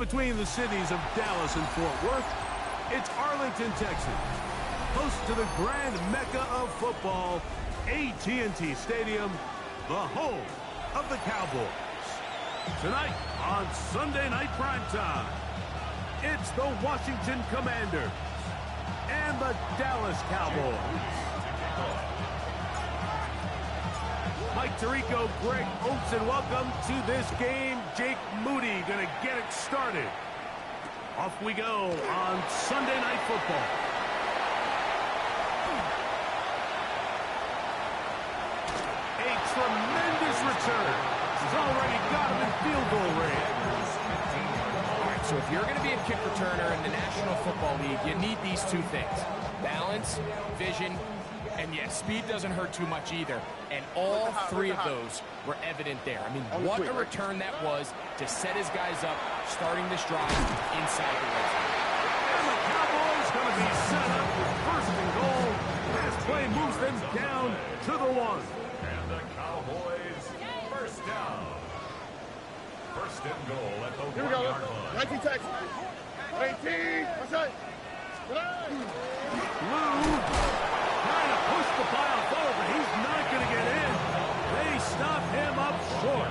between the cities of Dallas and Fort Worth, it's Arlington, Texas, host to the grand mecca of football, AT&T Stadium, the home of the Cowboys. Tonight on Sunday Night Primetime, it's the Washington Commanders and the Dallas Cowboys. Mike Tirico, Greg Oates, and welcome to this game. Jake Moody going to get it started. Off we go on Sunday Night Football. A tremendous return. He's already got him in field goal range. All right, so if you're going to be a kick returner in the National Football League, you need these two things: balance, vision, and yes, speed doesn't hurt too much either. And all three of those were evident there. I mean, what a return that was to set his guys up, starting this drive inside the red zone. And the Cowboys going to be set up with first and goal. Pass play moves them down to the one. And the Cowboys first down. First and goal at the 1-yard line. 19 Texas. 19. What's that? Blue trying to push the pile forward, but he's not going to get in. They stop him up short.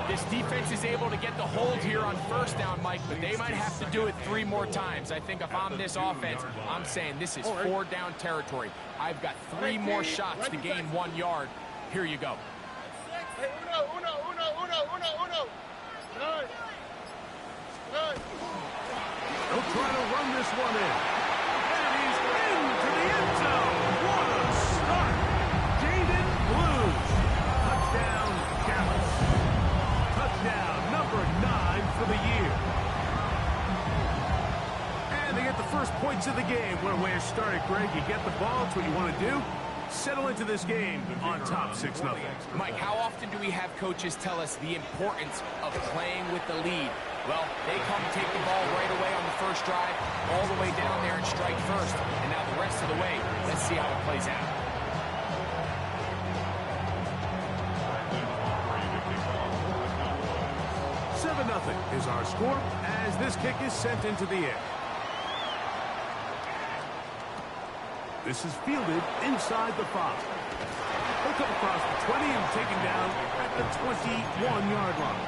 This defense is able to get the hold here on first down, Mike, but they might have to do it 3 more times. I think if I'm this offense, I'm saying this is 4 down territory. I've got 3 more shots to gain 1 yard. Here you go. Hey, uno. Nine. They'll try to run this one in. And he's into the end zone. What a start. Jaden Blues. Touchdown, Dallas. Touchdown number 9 for the year. And they get the first points of the game. What a way to start it, Greg. You get the ball. It's what you want to do. Settle into this game on top 6-0. Mike, how often do we have coaches tell us the importance of playing with the lead? Well, they come take the ball right away on the first drive, all the way down there and strike first. And now the rest of the way, let's see how it plays out. $7-0 is our score as this kick is sent into the air. This is fielded inside the 5. He'll come across the 20 and taken down at the 21-yard line.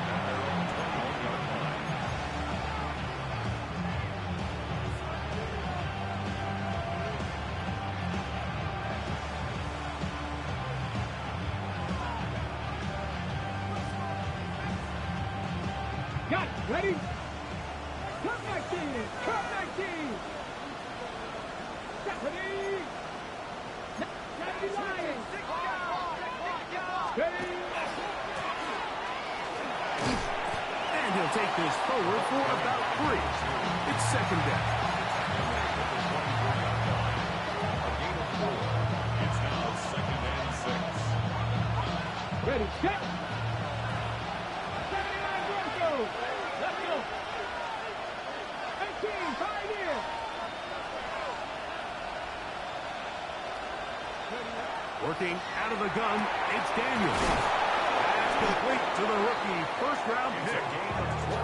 Got it. Ready? Come back in. Come back in. Ready? Lion. Ready? And he'll take this forward for about 3. It's second down. It's now 2nd and 6. Ready? Step. 79 Bronco. Let's go. 18. Pioneer. Working out of the gun, it's Daniels. That's complete to the rookie first-round pick.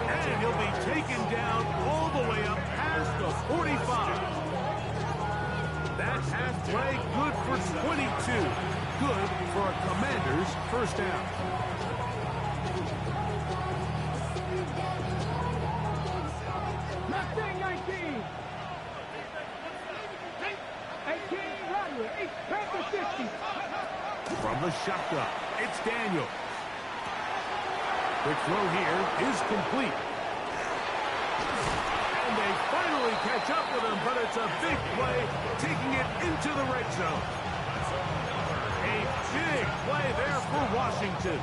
And he'll be taken down all the way up past the 45. That half play good for 22. Good for a Commander's first down. Mustang 19. 18 Rodway. 8 Panther 50. From the shotgun, it's Daniels. Quick throw here is complete. And they finally catch up with him, but it's a big play, taking it into the red zone. A big play there for Washington.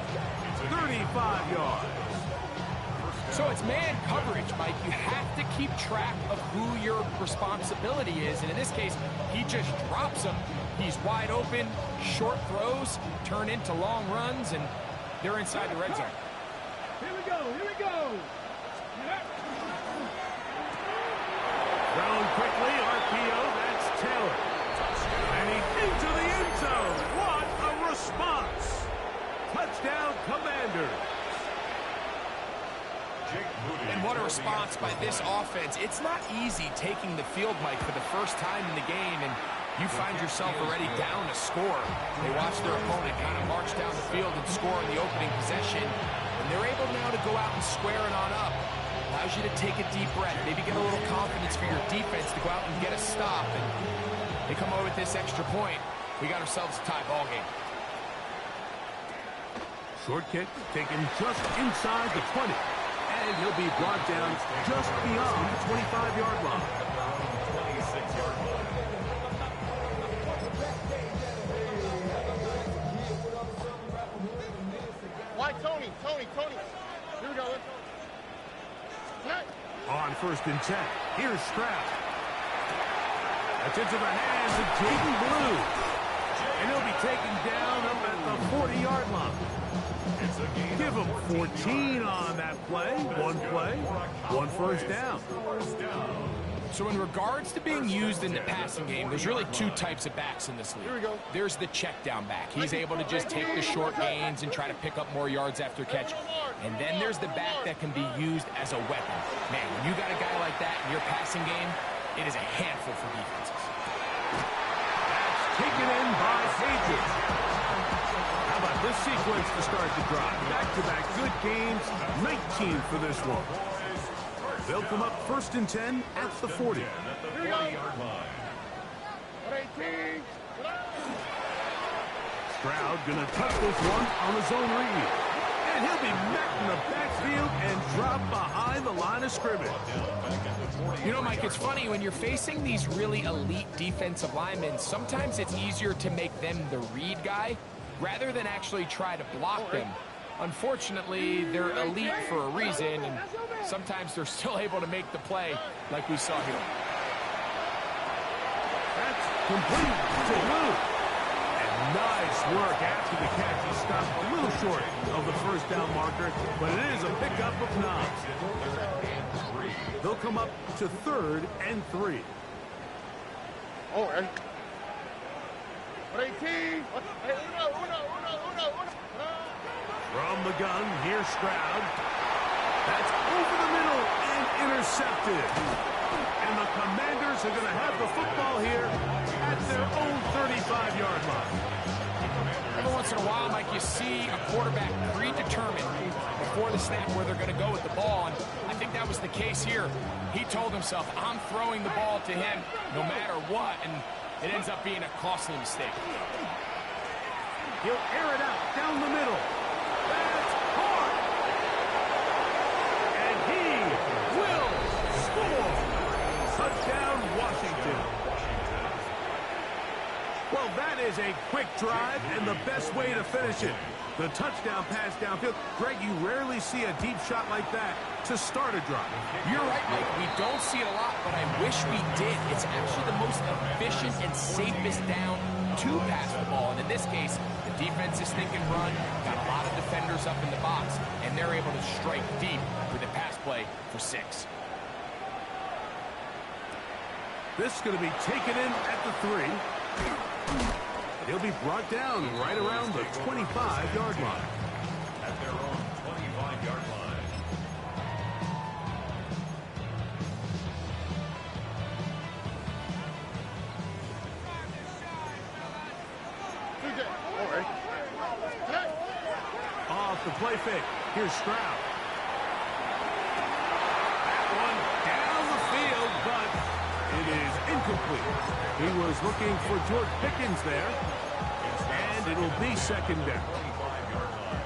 35 yards. So it's man coverage, Mike. You have to keep track of who your responsibility is. And in this case, he just drops him. He's wide open. Short throws turn into long runs, and they're inside the red zone. Here we go. Here we go. Thrown quickly, RPO, that's Taylor. And he's into the end zone. What a response. Touchdown, Commanders. And what a response by this offense. It's not easy taking the field, Mike, for the first time in the game, and you find yourself already down a score. They watch their opponent kind of march down the field and score in the opening possession, and they're able now to go out and square it on up. Allows you to take a deep breath, maybe get a little confidence for your defense to go out and get a stop, and they come away with this extra point. We got ourselves a tie ball game. Short kick taken just inside the 20. And he'll be brought down just beyond the 25-yard line. 26-yard line. Why Tony? Here we go. On 1st and 10, here's Stroud. That's into the hands of Jaden Blue. And he'll be taken down up at the 40-yard line. Give him 14 on that play. One first down. So in regards to being used in the passing game, there's really two types of backs in this league. Here we go. There's the check down back. He's able to just take the short gains and try to pick up more yards after catch. And then there's the back that can be used as a weapon. Man, when you got a guy like that in your passing game, it is a handful for defenses. That's taken in by Pages. How about this sequence to start the drive? Back-to-back good games, 19 for this one. They'll come up 1st and 10 at the 40. Here we go. 18. Stroud gonna touch this one on his own read. And he'll be met in the backfield and drop behind the line of scrimmage. You know, Mike, it's funny, when you're facing these really elite defensive linemen, sometimes it's easier to make them the read guy rather than actually try to block them. Unfortunately, they're elite for a reason, and sometimes they're still able to make the play like we saw here. That's complete to Blue. And nice work after the catch. He stopped a little short of the first down marker, but it is a pickup of 9. They'll come up to 3rd and 3. Oh, and 18. Uno. From the gun, here's Stroud. That's over the middle and intercepted. And the Commanders are going to have the football here at their own 35-yard line. Every once in a while, Mike, you see a quarterback predetermined before the snap where they're going to go with the ball, and I think that was the case here. He told himself, I'm throwing the ball to him no matter what, and it ends up being a costly mistake. He'll air it out down the middle. That's hard. And he will score. Touchdown, Washington. Well, that is a quick drive and the best way to finish it. The touchdown pass downfield. Greg, you rarely see a deep shot like that to start a drive. You're right, Mike. We don't see it a lot, but I wish we did. It's actually the most efficient and safest down to pass the ball. And in this case, the defense is thinking run, got a lot of defenders up in the box, and they're able to strike deep with a pass play for 6. This is going to be taken in at the 3. He'll be brought down right around the 25-yard line. At their own 25-yard line. Off the play fake. Here's Stroud. That one down the field, but it is incomplete. He was looking for George Pickens there, and it'll be 2nd down. 25-yard line.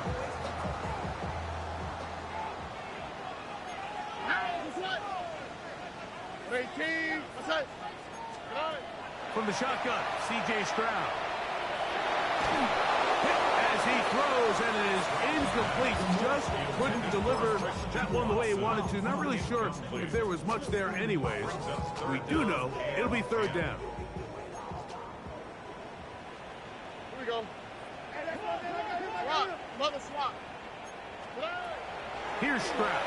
From the shotgun, C.J. Stroud. Hit as he throws, and it is incomplete. Just couldn't deliver that one the way he wanted to. Not really sure if there was much there anyways. We do know it'll be 3rd down. Here we go. Swap. Mother swap. Here's Stroud.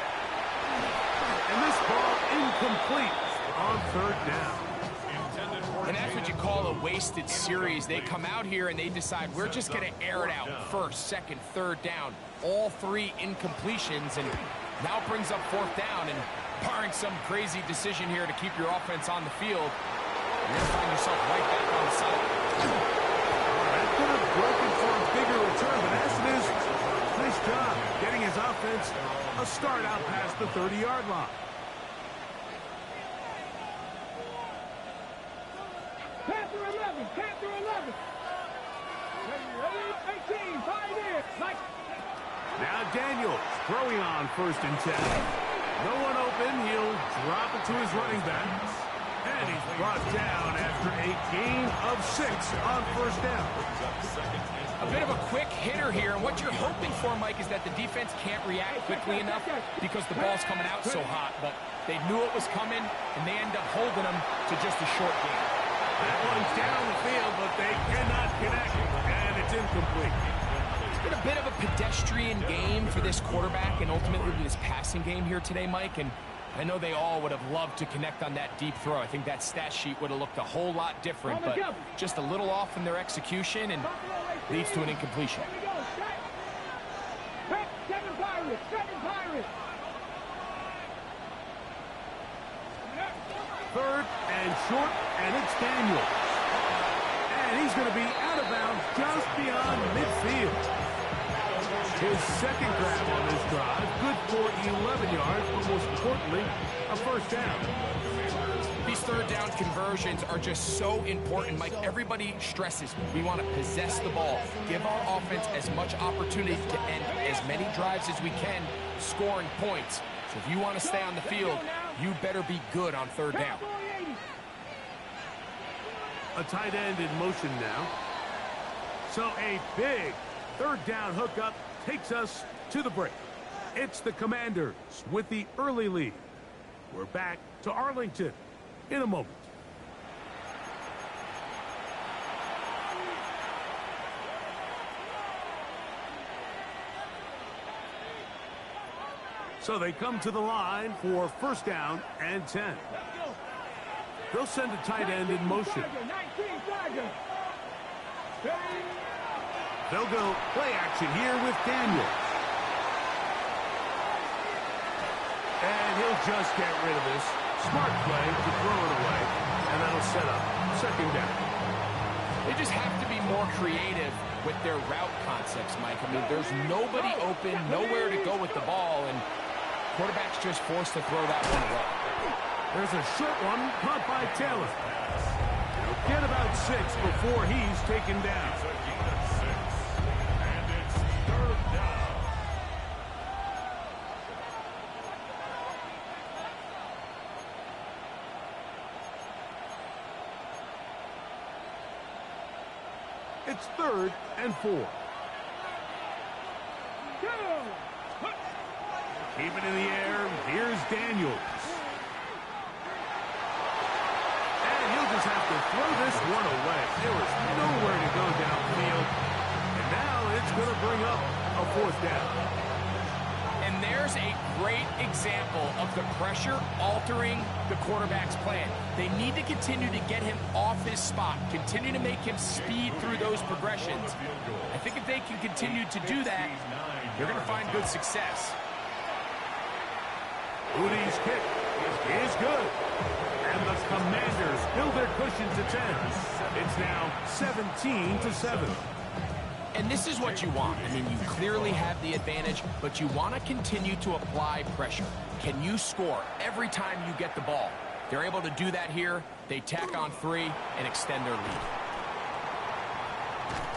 And this ball incomplete on 3rd down. And that's what you call a wasted series. They come out here and they decide we're just going to air it out. 1st, 2nd, 3rd down. All 3 incompletions. And Now brings up 4th down, and barring some crazy decision here to keep your offense on the field, you're going to find yourself right back on the sideline. That could have broken for a bigger return, but as it is, nice job getting his offense a start out past the 30-yard line. Panther 11, Panther 11. 18, 5 in. Like. Now Daniels throwing on 1st and 10. No one open. He'll drop it to his running back. And he's brought down after a gain of 6 on 1st down. A bit of a quick hitter here, and what you're hoping for, Mike, is that the defense can't react quickly enough because the ball's coming out so hot. But they knew it was coming, and they end up holding them to just a short gain. That one's down the field, but they cannot connect, and it's incomplete. It's been a bit of a pedestrian game for this quarterback and ultimately this passing game here today, Mike, and I know they all would have loved to connect on that deep throw. I think that stat sheet would have looked a whole lot different, but just a little off in their execution and leads to an incompletion. Second Pirates, second Pirates. 3rd and short, and it's Daniels. And he's going to be out of bounds just beyond midfield. His 2nd grab on this drive, good for 11 yards, but most importantly, a 1st down. These 3rd down conversions are just so important, Mike. Everybody stresses we want to possess the ball, give our offense as much opportunity to end as many drives as we can, scoring points. So if you want to stay on the field, you better be good on 3rd down. A tight end in motion now. So a big 3rd down hookup takes us to the break. It's the Commanders with the early lead. We're back to Arlington in a moment. So they come to the line for 1st down and 10. They'll send a tight end in motion. They'll go play action here with Daniels. And he'll just get rid of this. Smart play to throw it away. And that'll set up 2nd down. They just have to be more creative with their route concepts, Mike. I mean, there's nobody open, nowhere to go with the ball, and quarterback's just forced to throw that one away. There's a short one caught by Taylor. He'll get about 6 before he's taken down. And it's 3rd down. It's 3rd and 4. Keep it in the air. Here's Daniels. And he'll just have to throw this one away. There was nowhere to go downfield. And now it's going to bring up a 4th down. And there's a great example of the pressure altering the quarterback's plan. They need to continue to get him off his spot, continue to make him speed through those progressions. I think if they can continue to do that, they're going to find good success. Udi's kick is good. And the Commanders build their cushion to 10. It's now 17-7. And this is what you want. I mean, you clearly have the advantage, but you want to continue to apply pressure. Can you score every time you get the ball? They're able to do that here. They tack on 3 and extend their lead.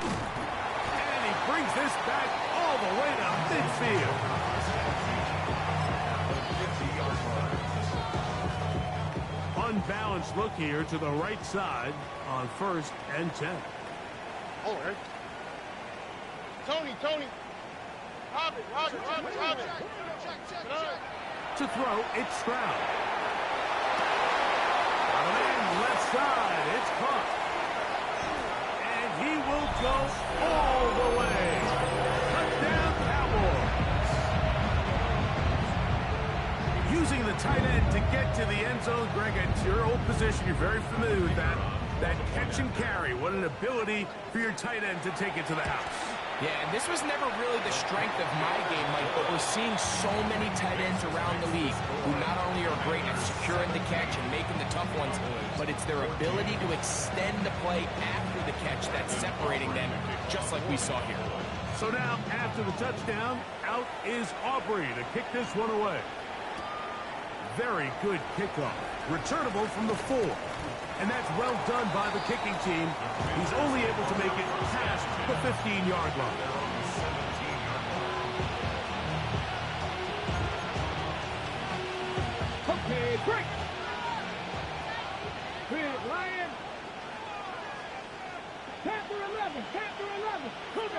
And he brings this back all the way to midfield. Unbalanced look here to the right side on 1st and 10. Oh, hey. Tony. Robin. To throw, it's Stroud. And left side, it's caught. And he will go all the way. Touchdown, Cowboys. Using the tight end to get to the end zone, Greg, it's your old position. You're very familiar with that. That catch and carry. What an ability for your tight end to take it to the house. Yeah, and this was never really the strength of my game, Mike, but we're seeing so many tight ends around the league who not only are great at securing the catch and making the tough ones, but it's their ability to extend the play after the catch that's separating them, just like we saw here. So now, after the touchdown, out is Aubrey to kick this one away. Very good kickoff. Returnable from the 4. And that's well done by the kicking team. He's only able to make it past the 15-yard line. Okay, break. Big Lion. Panther 11. Panther 11.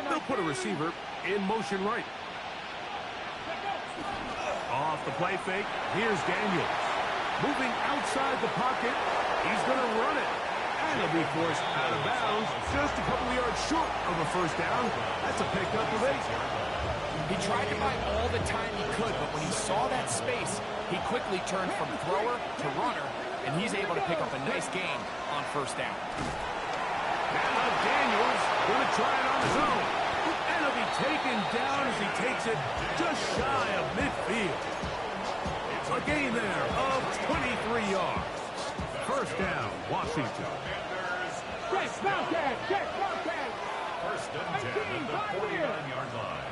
They'll put a receiver in motion right. Off the play fake, here's Daniels. Moving outside the pocket, he's going to run it. And he'll be forced out of bounds, just a couple of yards short of a first down. That's a pickup of 8. He tried to buy all the time he could, but when he saw that space, he quickly turned from thrower to runner, and he's able to pick up a nice gain on first down. Now Daniels going to try it on his own. And he'll be taken down as he takes it just shy of midfield. A gain there of 23 yards. First down, Washington. Check, Bobcat. Check, Bobcat. First and 10 at the 49-yard line.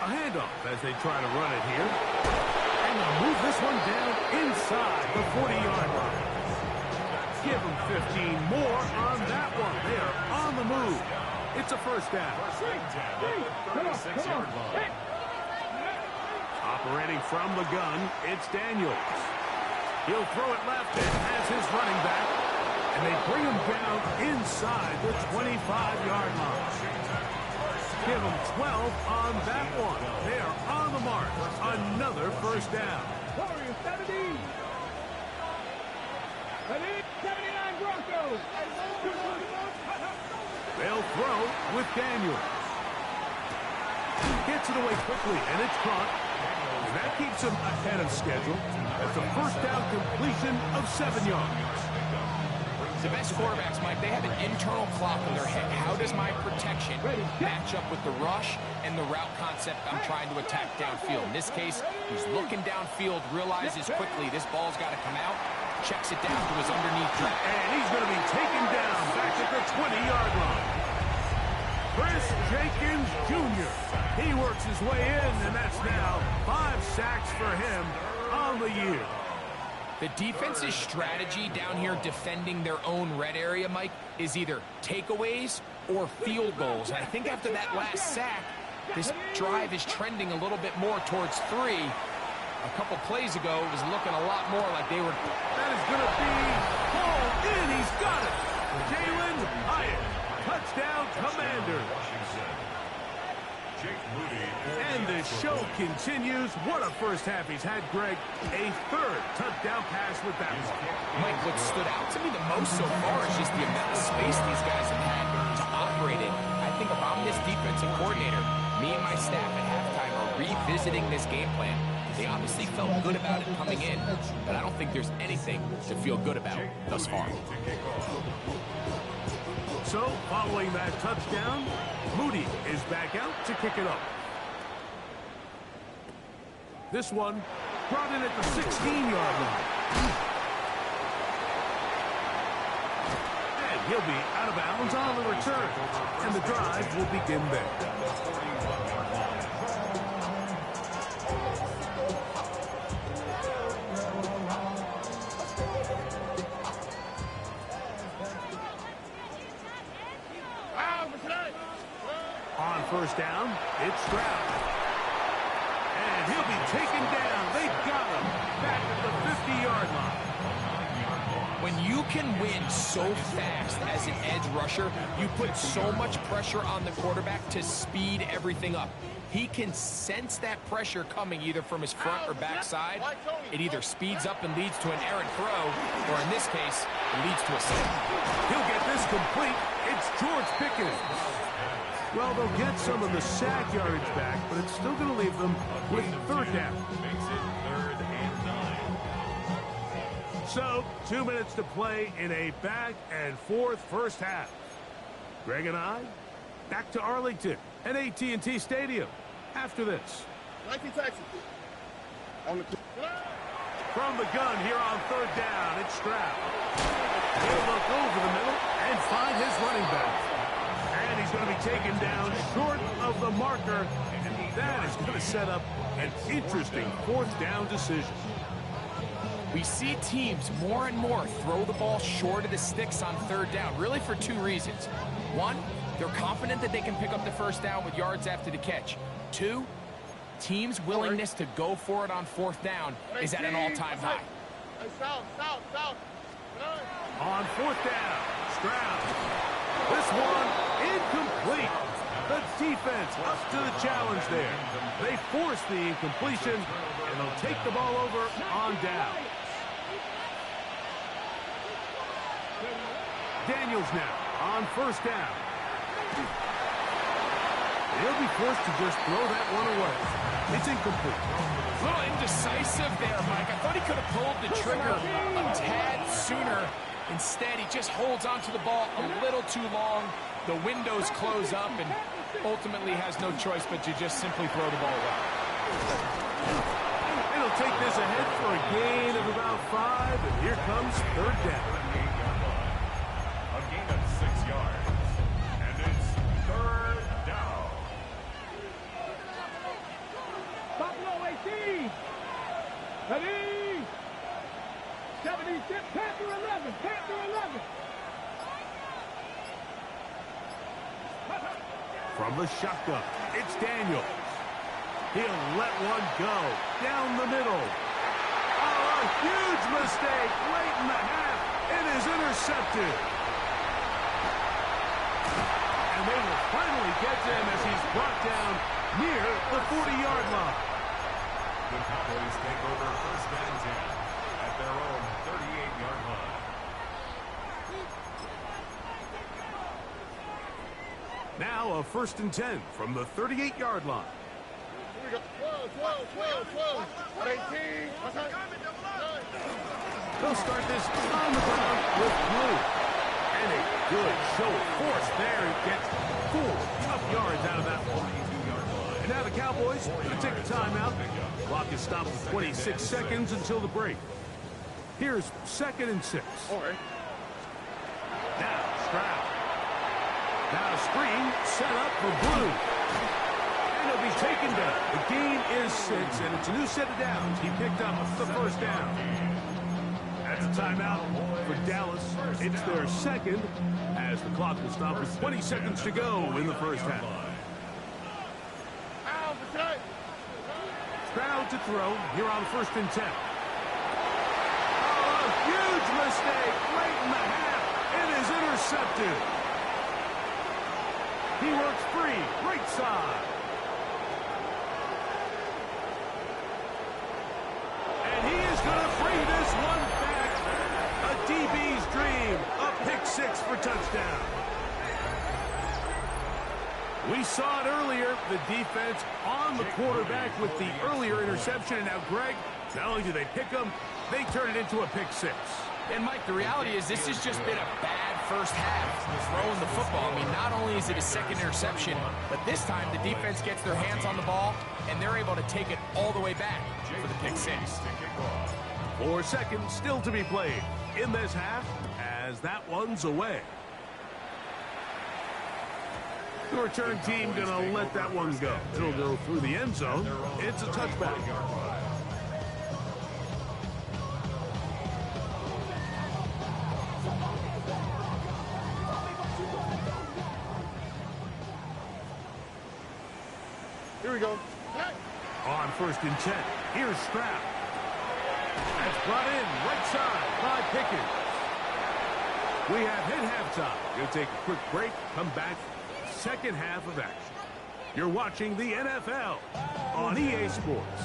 A handoff as they try to run it here. And they'll move this one down inside the 40-yard line. Give them 15 more on that one. They are on the move. It's a first down. First and 10 at the 36-yard line. Operating from the gun, it's Daniels. He'll throw it left and has his running back. And they bring him down inside the 25-yard line. Give them 12 on that one. They are on the mark. Another first down. Warriors 70. 79 Broncos. They'll throw with Daniels. Gets it away quickly, and it's caught. And that keeps him ahead of schedule. That's a first down completion of 7 yards. The best quarterbacks, Mike, they have an internal clock in their head. How does my protection match up with the rush and the route concept I'm trying to attack downfield? In this case, he's looking downfield, realizes quickly this ball's got to come out, checks it down to his underneath track. And he's going to be taken down back at the 20-yard line. Chris Jenkins Jr. He works his way in, and that's now 5 sacks for him on the year. The defense's strategy down here defending their own red area, Mike, is either takeaways or field goals. And I think after that last sack, this drive is trending a little bit more towards 3. A couple plays ago, it was looking a lot more like they were... That is going to be hauled in. He's got it. Jalen Hyatt. Touchdown, Commanders. And the show continues. What a first half he's had, Greg. A third touchdown pass with that one. Mike, what stood out to me the most so far is just the amount of space these guys have had to operate in. I think if I'm this defensive coordinator, me and my staff at halftime are revisiting this game plan. They obviously felt good about it coming in, but I don't think there's anything to feel good about thus far. So, following that touchdown, Moody is back out to kick it up. This one brought in at the 16-yard line. And he'll be out of bounds on the return. And the drive will begin there. On first down, it's Stroud. And he'll be taken down. They got him back at the 50-yard line. When you can win so fast as an edge rusher, you put so much pressure on the quarterback to speed everything up. He can sense that pressure coming either from his front or back side. It either speeds up and leads to an errant throw, or in this case, it leads to a sack. He'll get this complete. It's George Pickens. Well, they'll get some of the sack yardage back, but it's still going to leave them with third down. Makes it 3rd and 9. So, 2 minutes to play in a back-and-forth first half. Greg and I, back to Arlington at AT&T Stadium after this. 19 Texas. On the From the gun here on third down, it's Stroud. He'll look over the middle and find his running back. And he's going to be taken down short of the marker. And that is going to set up an interesting fourth down decision. We see teams more and more throw the ball short of the sticks on third down, really for two reasons. One, they're confident that they can pick up the first down with yards after the catch. Two, teams' willingness to go for it on fourth down is at an all-time high. South. On fourth down, Stroud. This one incomplete. The defense up to the challenge there. They force the incompletion, and they'll take the ball over on down. Daniels now on first down. He'll be forced to just throw that one away. It's incomplete. A little indecisive there, Mike. I thought he could have pulled the trigger a tad sooner. Instead, he just holds onto the ball a little too long. The windows close up and ultimately has no choice but to just simply throw the ball away. It'll take this ahead for a gain of about 5, and here comes third down. A gain of 6 yards. And it's third down. Buffalo 18. Ready. 76. Panther 11. Panther 11. From the shotgun, it's Daniels. He'll let one go down the middle. Oh, a huge mistake late in the half. It is intercepted. And they will finally get to him as he's brought down near the 40-yard line. The Cowboys take over first and 10 at their own 38-yard line. Now a first and 10 from the 38-yard line. Here we go. 12. 18. They'll start this on the ground with Blue. And a good show of force there. He gets 4 tough yards out of that one. And now the Cowboys are going to take a timeout. Clock is stopped for 26 seconds until the break. Here's second and 6. All right. Now Stroud. Now screen set up for Blue. And he'll be taken down. The gain is 6, and it's a new set of downs. He picked up the first down. That's a timeout for Dallas. It's their second, as the clock will stop with 20 seconds to go in the first half. Stroud to throw here on first and 10. Oh, a huge mistake late in the half. It is intercepted. He works free, right side. And he is going to bring this one back. A DB's dream. A pick 6 for touchdown. We saw it earlier, the defense on the quarterback with the earlier interception. And now, Greg, not only do they pick him, they turn it into a pick 6. And, Mike, the reality is this has just been a bad first half throwing the football. I mean, not only is it a second interception, but this time the defense gets their hands on the ball, and they're able to take it all the way back for the pick 6. 4 seconds still to be played in this half as that one's away. The return team going to let that one go. It'll go through the end zone. It's a touchback. Here we go. On first and 10, here's Stroud. That's brought in right side by Pickens. We have hit halftime. We'll take a quick break, come back, second half of action. You're watching the NFL on EA Sports.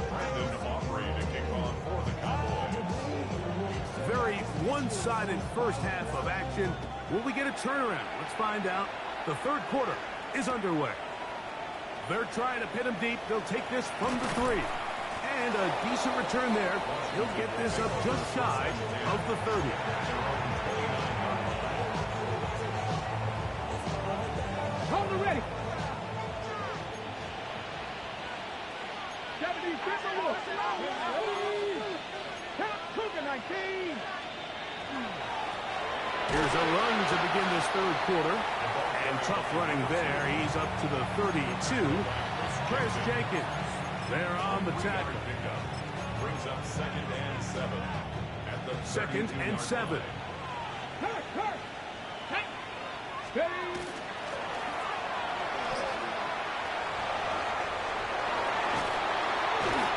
Brandon Aubrey to kick off for the Cowboys. Very one-sided first half of action. Will we get a turnaround? Let's find out. The third quarter is underway. They're trying to pin him deep. They'll take this from the 3. And a decent return there. He'll get this up just shy of the 30. Here's a run to begin this third quarter. And tough running there. He's up to the 32. Chris Jenkins there on the tackle. Brings up 2nd and 7. At the 2nd and 7.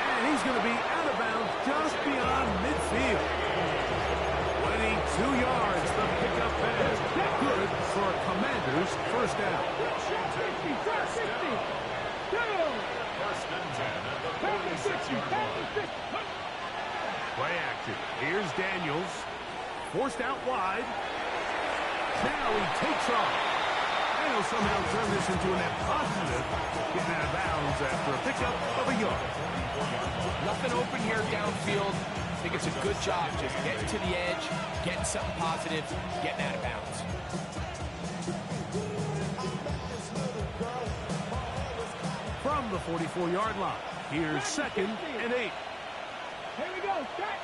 And he's going to be out of bounds just beyond midfield. 22 yards, the pickup pass. Good for a Commanders first down. First and 10 at the 46-yard line. Play action. Here's Daniels. Forced out wide. Now he takes off. And he'll somehow turn this into a net positive. Getting out of bounds after a pickup of a yard. Nothing open here downfield. I think it's a good job just getting to the edge, getting something positive, getting out of bounds. From the 44-yard line, here's 2nd and 8. Here we go. Set.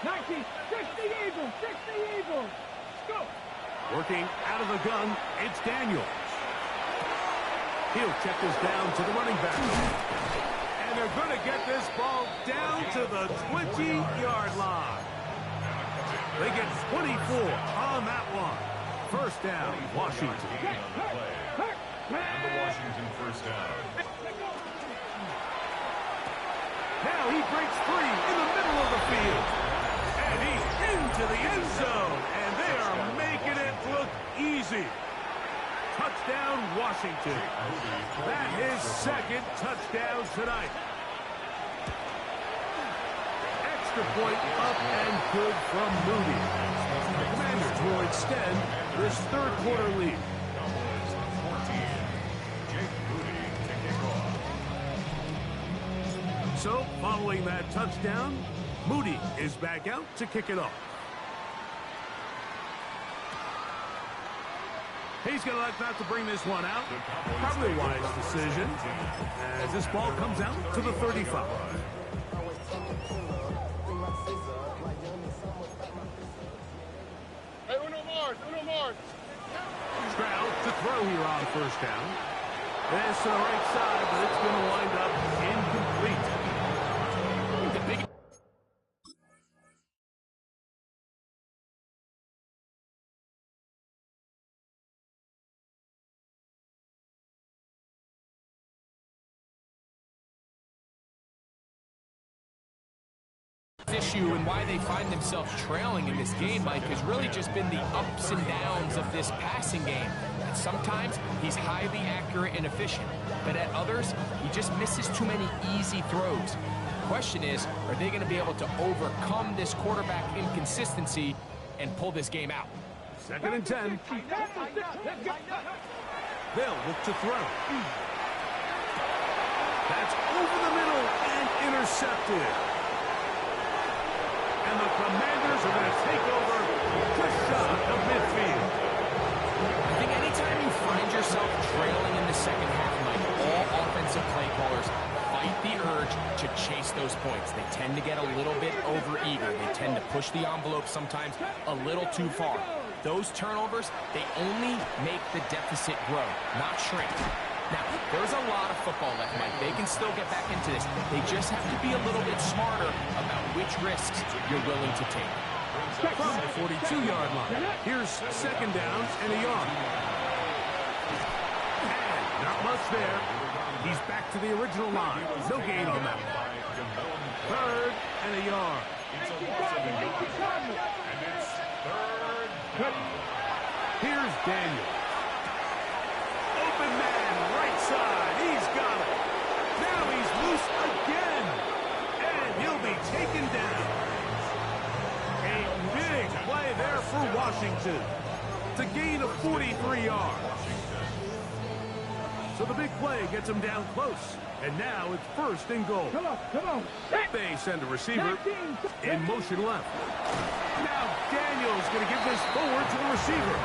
19. 60 Eagles. 60 Eagles. Go. Working out of the gun, it's Daniels. He'll check this down to the running back. And they're going to get this ball down to the 20-yard line. They get 24 on that one. First down, Washington. And the Washington first down. Now he breaks free in the middle of the field. And he's into the end zone. And they are making it look easy. Touchdown, Washington. That is 2nd touchdown tonight. Extra point up and good from Moody. The Commanders will extend this third quarter lead. Cowboys 14. Jake Moody kicking off. So, following that touchdown, Moody is back out to kick it off. He's going to elect not to bring this one out. Probably a wise decision as this ball comes out to the 35. Hey, Uno Mars, Uno Mars. Stroud to throw here on first down. This to the right side, but it's going to wind up incomplete. The big issue and why they find themselves trailing in this game, Mike, has really just been the ups and downs of this passing game. And sometimes he's highly accurate and efficient, but at others, he just misses too many easy throws. The question is, are they going to be able to overcome this quarterback inconsistency and pull this game out? 2nd and 10. They'll look to throw. That's over the middle and intercepted. And the Commanders are going to take over just shot of midfield. I think anytime you find yourself trailing in the second half, Mike, all offensive play callers fight the urge to chase those points. They tend to get a little bit over-eager. They tend to push the envelope sometimes a little too far. Those turnovers, they only make the deficit grow, not shrink. Now, there's a lot of football left, Mike. They can still get back into this. They just have to be a little bit smarter about which risks you're willing to take. From the 42-yard line, here's 2nd downs and a yard. And not much there. He's back to the original line. No gain on that one. 3rd and a yard. It's a loss of a yard. And it's 3rd down. Here's Daniel. Open man, right side. He's got it. Now he's loose again. And he'll be taken down. A big play there for Washington. It's a gain of 43 yards. So the big play gets him down close. And now it's 1st and goal. Come on, come on. They send a receiver in motion left. Now Daniel's going to give this forward to the receiver.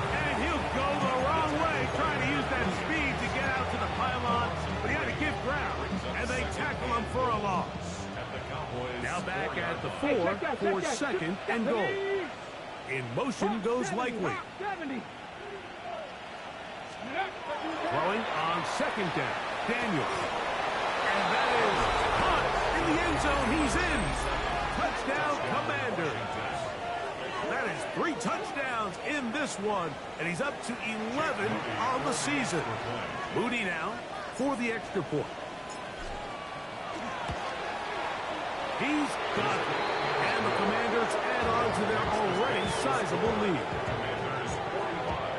And he'll go the wrong way, trying to use that speed to get out to the pylon. But he had to give ground, and they tackle him for a loss. Now back at the 4 for 2nd and goal. In motion goes Likely. 70. Throwing on second down. Daniels. And that is caught in the end zone. He's in. Touchdown, Commanders. That is 3 touchdowns in this one, and he's up to 11 on the season. Moody now for the extra point. He's got it. And the Commanders add on to their already sizable lead. Commanders 45.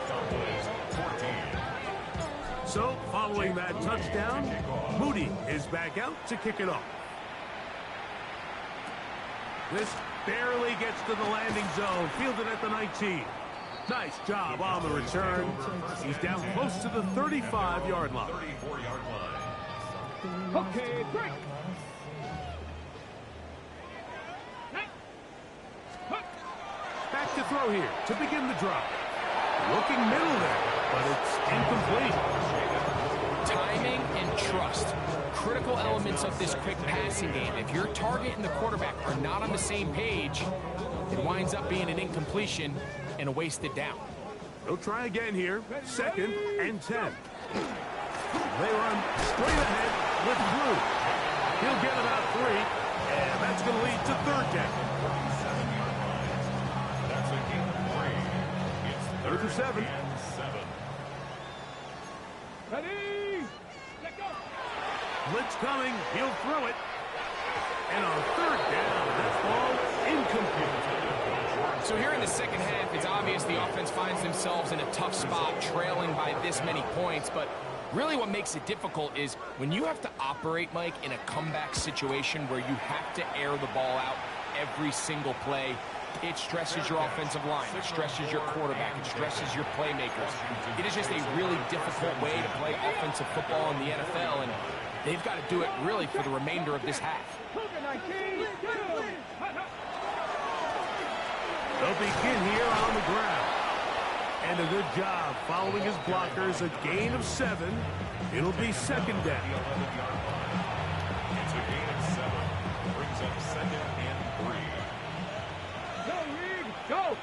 Cowboys 14. So, following that touchdown, Moody is back out to kick it off. This barely gets to the landing zone, fielded at the 19. Nice job on the return. He's down close to the 35-yard line. 34-yard line. Okay, break. Back to throw here to begin the drive. Looking middle there, but it's incomplete. Timing and trust. Critical elements of this quick passing game. If your target and the quarterback are not on the same page, it winds up being an incompletion and a wasted down. They'll try again here. 2nd and 10. They run straight ahead with Blue. He'll get about 3, and that's going to lead to 3rd down. That's a gain of 3. It's 3rd and 7. and 7. Ready? Let go. Blitz coming. He'll throw it. And on 3rd down, that ball incomplete. So here in the second half, it's obvious the offense finds themselves in a tough spot, trailing by this many points. But really what makes it difficult is when you have to operate, Mike, in a comeback situation where you have to air the ball out every single play, it stresses your offensive line, it stresses your quarterback, it stresses your playmakers. It is just a really difficult way to play offensive football in the NFL, and they've got to do it really for the remainder of this half. They'll begin here on the ground. And a good job following his blockers. A gain of 7. It'll be 2nd down. It's a gain of 7. Brings up 2nd and 3. Go, Reed. Go.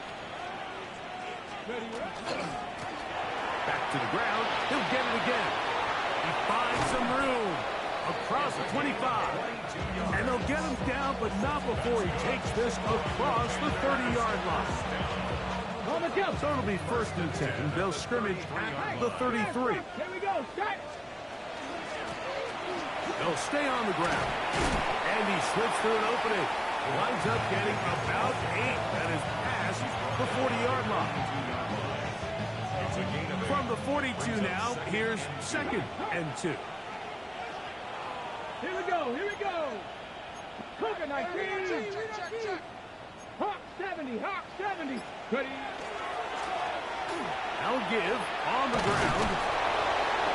Ready, Back to the ground. He'll get it again. He finds some room across the 25. And they'll get him down, but not before he takes this across the 30-yard line. On the jump. So it'll be 1st and 10. They'll scrimmage at the 33. Here we go. Start. They'll stay on the ground. And he slips through an opening. Winds up getting about 8. That is past the 40-yard line. It's a gain of 8. From the 42 now, here's 2nd and 2. Here we go. Here we go. Cougar 19. Hawk 70. Hawk 70. Ready. Now give on the ground.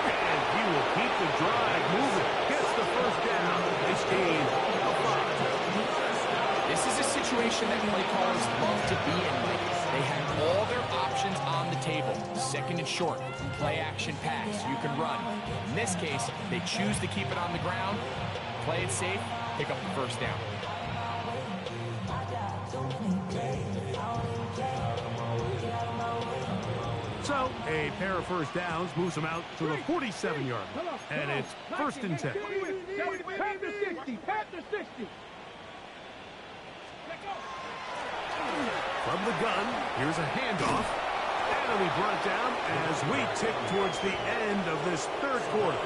And he will keep the drive moving. Gets the 1st down. This game a 5. This is a situation that play callers love to be in, Mike. They have all their options on the table. 2nd and short, play action pass, you can run. In this case, they choose to keep it on the ground, play it safe, pick up the 1st down. So, a pair of 1st downs moves them out to the 47-yard line. And it's 1st and 10. Panther 60. Panther 60. From the gun, here's a handoff. And it'll be brought down as we tick towards the end of this 3rd quarter.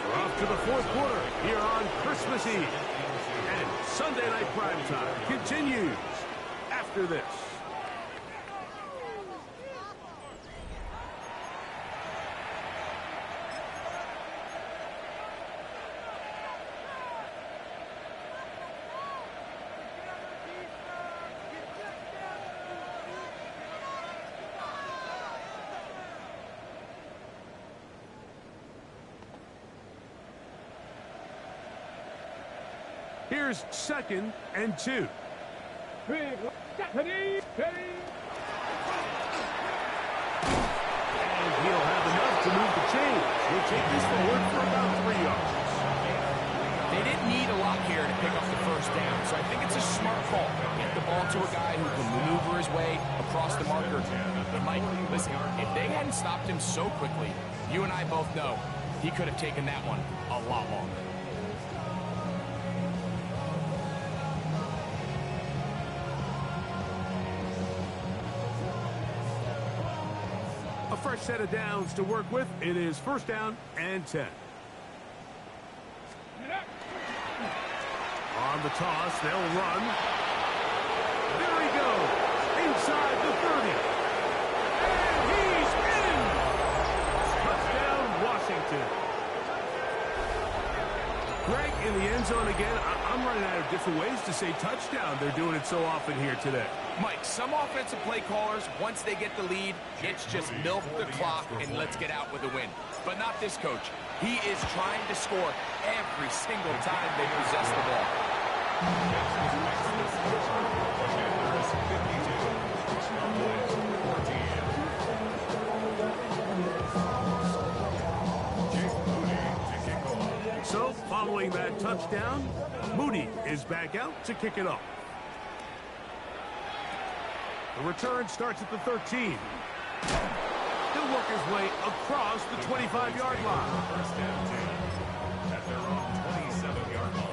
We're off to the 4th quarter here on Christmas Eve. And Sunday Night Primetime continues after this. Here's 2nd and 2. Ready. And he'll have enough to move the chains. He'll take this forward for about 3 yards. They didn't need a lot here to pick up the 1st down, so I think it's a smart call. Get the ball to a guy who can maneuver his way across the marker. But Mike, listen, if they hadn't stopped him so quickly, you and I both know he could have taken that one a lot longer. A fresh set of downs to work with. It is first down and 10. On the toss, they'll run. There he goes, inside the 30. And he's in! Touchdown, Washington. Greg, in the end zone again. I'm running out of different ways to say touchdown. They're doing it so often here today. Mike, some offensive play callers, once they get the lead, it's just milk the clock and let's get out with a win. But not this coach. He is trying to score every single time they possess the ball. So, following that touchdown, Moody is back out to kick it off. The return starts at the 13. He'll work his way across the 25-yard line. First and 10 at their own 27-yard line.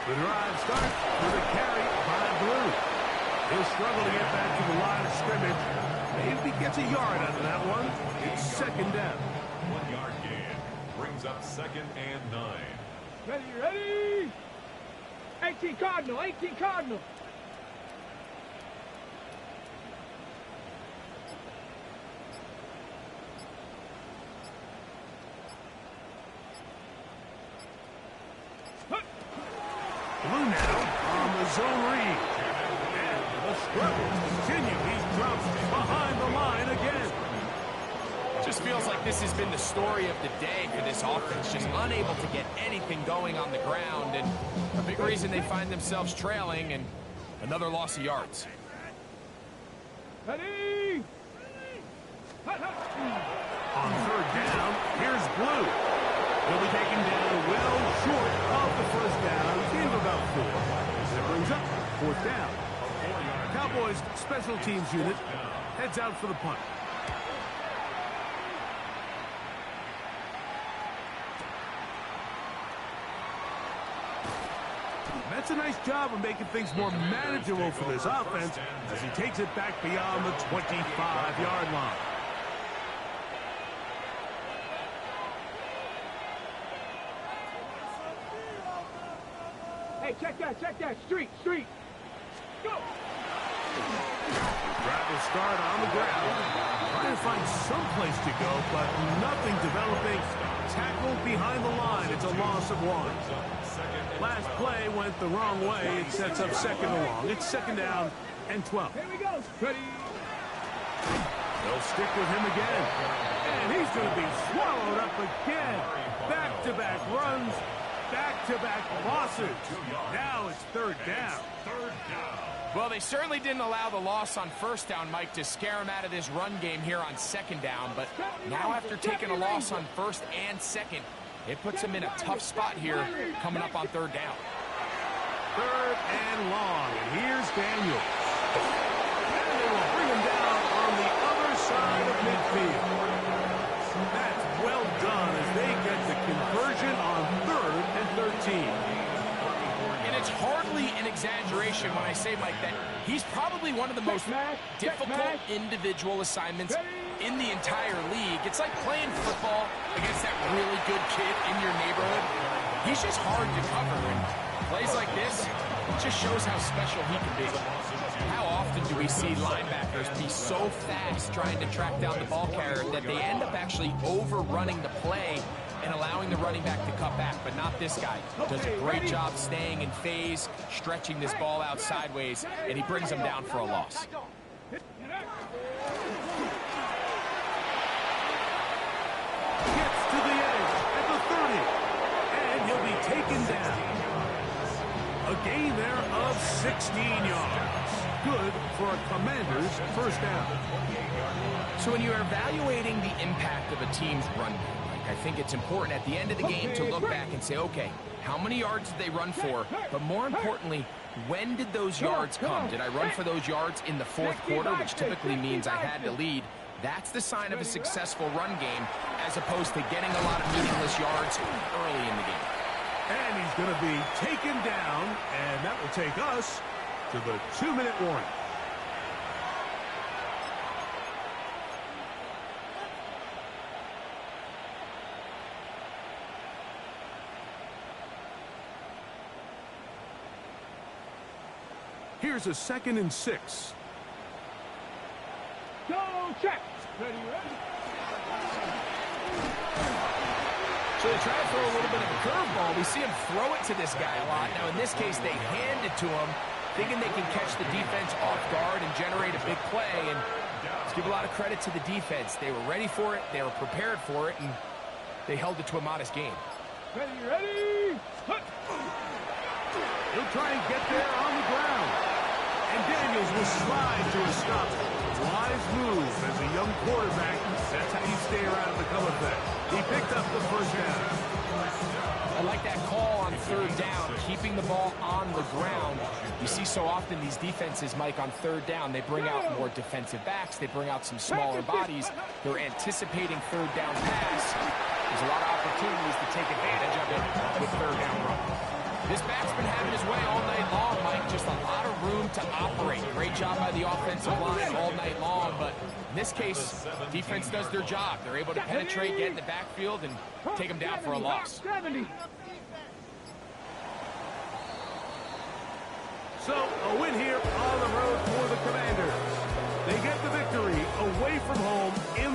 The drive starts with a carry by Blue. He'll struggle to get back to the line of scrimmage. Maybe gets a yard out of that one. It's second down. 1 yard gain brings up second and 9. Ready? 18 Cardinal, 18 Cardinal. Blue now on the zone read. And the struggles continue. He's dropped behind the line again. Just feels like this has been the story of the day for this offense. Just unable to get anything going on the ground. And a big reason they find themselves trailing and another loss of yards. Ready? On third down, here's Blue. He'll be taken down well short of the first down. Gain of about 4. And it brings up fourth down. Cowboys special teams unit heads out for the punt. That's a nice job of making things more manageable for this offense as he takes it back beyond the 25-yard line. Hey, check that. Street. Go! Drive will start on the ground. Trying to find some place to go, but nothing developing. Tackled behind the line. It's a loss of 1. Last play went the wrong way. It sets up second and long. It's second down and 12. Here we go. Ready? They'll stick with him again. And he's going to be swallowed up again. Back-to-back runs. Back-to-back losses. Now it's third down. Well, they certainly didn't allow the loss on first down, Mike, to scare him out of this run game here on second down. But now after taking a loss on first and second, it puts him in a tough spot here coming up on third down. Third and long. And here's Daniel. And they will bring him down on the other side of midfield. That's well done as they get the conversion on 3rd and 13. And it's hardly an exaggeration when I say, Mike, that he's probably one of the most difficult individual assignments in the entire league. It's like playing football against that really good kid in your neighborhood. He's just hard to cover, and plays like this just shows how special he can be. How often do we see linebackers be so fast trying to track down the ball carrier that they end up actually overrunning the play and allowing the running back to cut back, but not this guy. Does a great job staying in phase, stretching this ball out sideways, and he brings them down for a loss. Gets to the edge at the 30, and he'll be taken down. A gain there of 16 yards. good for a Commanders first down. So when you're evaluating the impact of a team's run game, I think it's important at the end of the game to look back and say, okay, how many yards did they run for? But more importantly, when did those yards come? Did I run for those yards in the fourth quarter, which typically means I had to lead? That's the sign of a successful run game, as opposed to getting a lot of meaningless yards early in the game. And he's going to be taken down, and that will take us to the 2-minute warning. Here's a 2nd and 6. Go check. Ready, ready. So they try to throw a little bit of a curveball. We see him throw it to this guy a lot. Now, in this case, they hand it to him, thinking they can catch the defense off guard and generate a big play. And let's give a lot of credit to the defense. They were ready for it, they were prepared for it, and they held it to a modest game. Ready, ready. He'll try and get there on the ground. And Daniels will slide to a stop. Wise move as a young quarterback. That's how you stay around the come effect. He picked up the first down. I like that call on third down, keeping the ball on the ground. You see so often these defenses, Mike, on third down, they bring out more defensive backs. They bring out some smaller bodies. They're anticipating third down pass. There's a lot of opportunities to take advantage of it with third down run. This back's been having his way all night long, Mike. Just a lot of room to operate. Great job by the offensive line all night long, but in this case, defense does their job. They're able to penetrate, get in the backfield, and take them down for a loss. 70. So, a win here on the road for the Commanders. They get the victory away from home in